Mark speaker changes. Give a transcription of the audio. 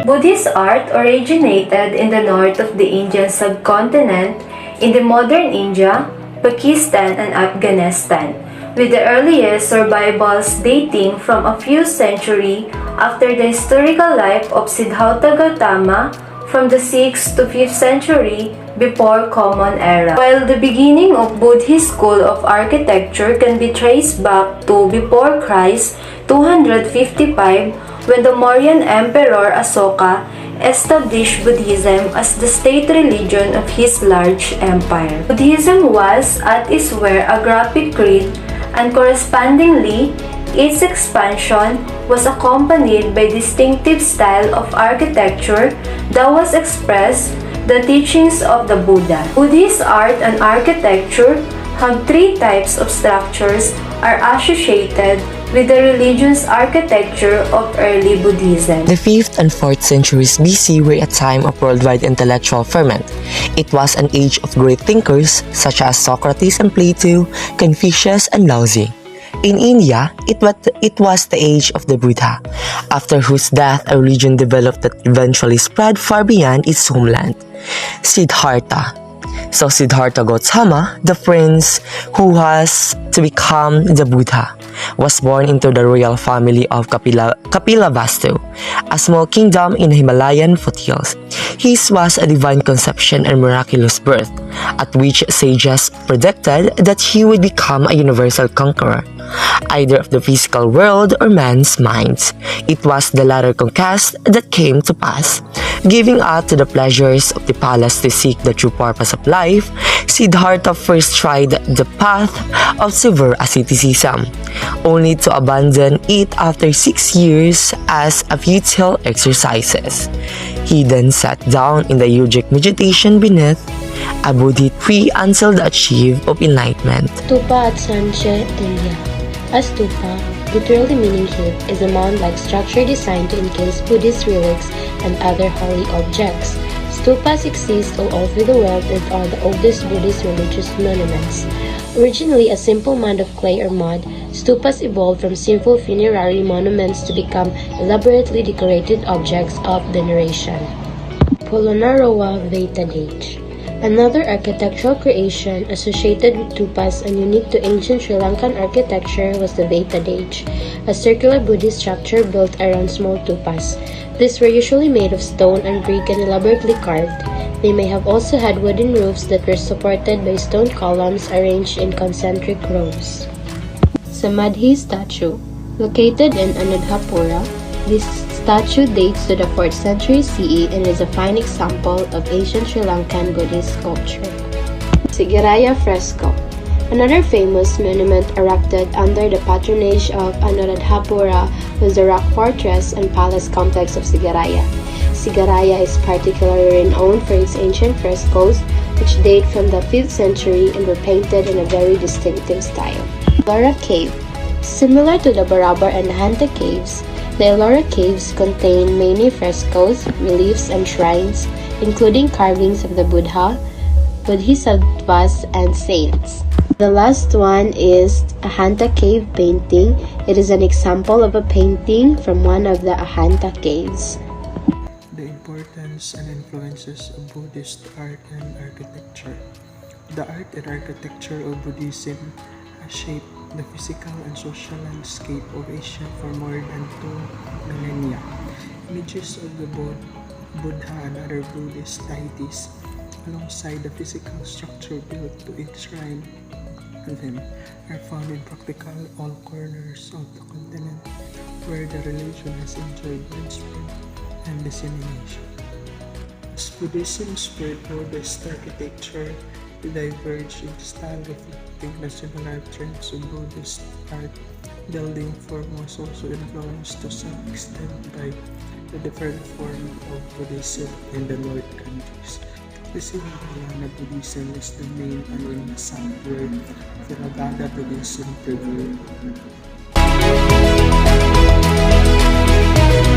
Speaker 1: Buddhist art originated in the north of the Indian subcontinent in the modern India, Pakistan, and Afghanistan, with the earliest survivals dating from a few centuries after the historical life of Siddhartha Gautama from the 6th to 5th century before Common Era. While the beginning of Buddhist school of architecture can be traced back to before Christ 255 when the Mauryan Emperor Asoka established Buddhism as the state religion of his large empire. Buddhism was at its were a graphic creed, and correspondingly, its expansion was accompanied by distinctive style of architecture that was expressed the teachings of the Buddha. Buddhist art and architecture have three types of structures are associated with the religion's architecture of early Buddhism.
Speaker 2: The 5th and 4th centuries BC were a time of worldwide intellectual ferment. It was an age of great thinkers such as Socrates and Plato, Confucius and Laozi. In India, it was the age of the Buddha, after whose death a religion developed that eventually spread far beyond its homeland. Siddhartha. So Siddhartha Gautama, the prince who was to become the Buddha, was born into the royal family of Kapilavastu, a small kingdom in the Himalayan foothills. His was a divine conception and miraculous birth, at which sages predicted that he would become a universal conqueror, either of the physical world or man's minds. It was the latter conquest that came to pass. Giving up to the pleasures of the palace to seek the true purpose of life, Siddhartha first tried the path of severe asceticism, only to abandon it after 6 years as a futile exercises. He then sat down in the yogic meditation beneath a Bodhi tree until the achievement of enlightenment.
Speaker 3: Stupa at Sanche, India. A stupa, literally meaning hill, is a mound-like structure designed to encase Buddhist relics and other holy objects. Stupas exist all over the world and are the oldest Buddhist religious monuments. Originally a simple mound of clay or mud, stupas evolved from simple funerary monuments to become elaborately decorated objects of veneration. Polonnaruwa Vaitadage. Another architectural creation associated with stupas and unique to ancient Sri Lankan architecture was the Vaitadage, a circular Buddhist structure built around small stupas. These were usually made of stone and brick and elaborately carved. They may have also had wooden roofs that were supported by stone columns arranged in concentric rows. Samadhi statue. Located in Anuradhapura, this statue dates to the 4th century CE and is a fine example of ancient Sri Lankan Buddhist sculpture. Sigiraya fresco. Another famous monument erected under the patronage of Anuradhapura was the rock fortress and palace complex of Sigiraya. Sigiraya is particularly renowned for its ancient frescoes, which date from the 5th century and were painted in a very distinctive style. Ellora Cave. Similar to the Barabar and Hanta caves, the Ellora caves contain many frescoes, reliefs, and shrines, including carvings of the Buddha, Bodhisattvas, and saints. The last one is a Ahanta cave painting. It is an example of a painting from one of the Ahanta caves.
Speaker 4: The importance and influences of Buddhist art and architecture. The art and architecture of Buddhism has shaped the physical and social landscape of Asia for more than 2 millennia. Images of the Buddha and other Buddhist deities, alongside the physical structure built to enshrine them, are found in practically all corners of the continent where the religion has enjoyed widespread and dissemination. As Buddhism spread Buddhist architecture, they diverged in style reflecting the similar trends of Buddhist art. Building form was also influenced to some extent by the different form of Buddhism in the North countries. The Mahayana Buddhism is the main, and in the south where Theravada Buddhism prevailed.